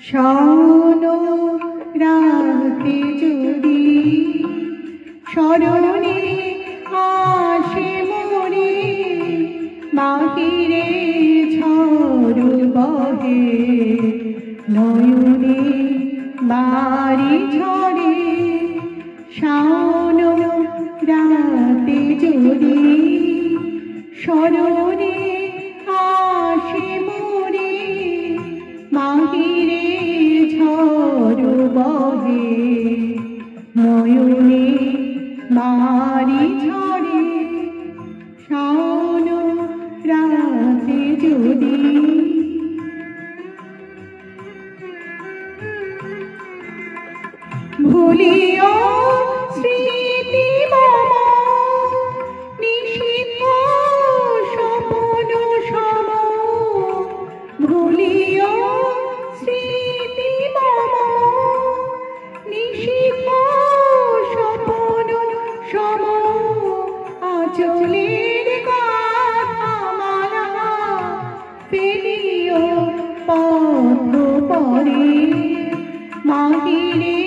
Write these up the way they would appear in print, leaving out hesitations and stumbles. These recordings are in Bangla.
শাওন রাতে যদি স্মরণে আসে মোরে, বাহিরে ঝড় বহে নয়নে বাড়ি ঝরে। শাওন রাতে যদি স্মরণে আসে মোরে, বাহিরে ঝড় বহে নয়নে বাড়ি ঝরে। শাওন রাতে যদি ভুলিও স্মৃতি মম, নিষিদ্ধ স্বপন সম। ভুলিও স্মৃতি মম, নিষিদ্ধ স্বপন সম। আঁচলের গাথামালা ফেলিও পথ পরে, বাহিরে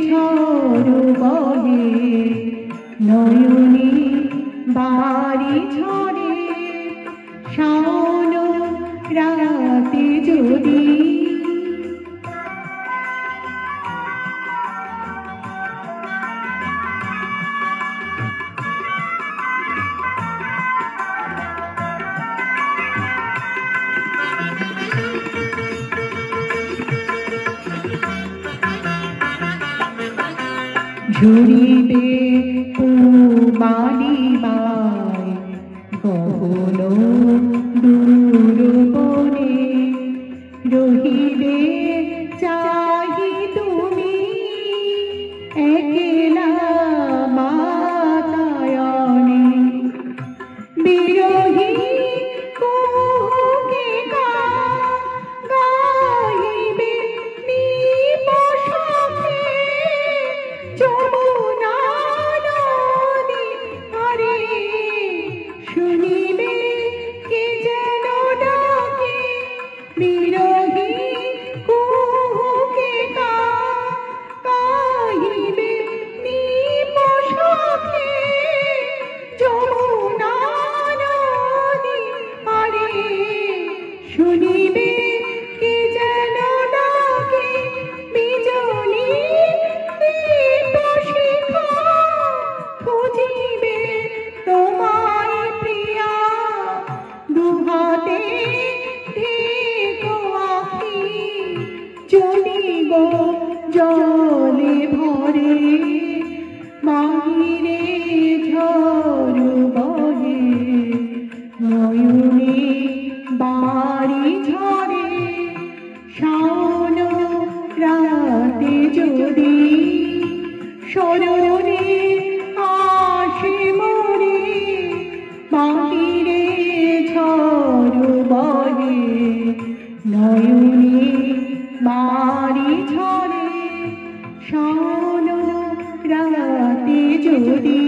ঝড় বহে নয়নে বাড়ি ঝরে। শাওন রাতে যদি ঝরিবে বালিমায় গহন দূর বনে। রহিবে চাহি তুমি একলা বাতায়নে। বিরহী কুহুকে গাহিবে নিবসকে, যমুনা নদী ধারে শুনিবে কে যেন ডাকে। বিরহী কুহুকে গাহিবে নিবসকে, যমুনা নদী ধারে শুনিবে কে যেন ডাকে। বিজলী দীপশিখা খুঁজিবে তোমায় প্রিয়া, দুহাতে ঢেকো আঁখি চলিব জলে ভরে। বাহিরে ঝড় বহে নয়নে বাড়ি ঝরে। শাওন রাতে যদি স্মরণে আসে মোরে, বাহিরে ঝড় বহে নয়নে বাড়ি ঝরে। শাওন রাতে যদি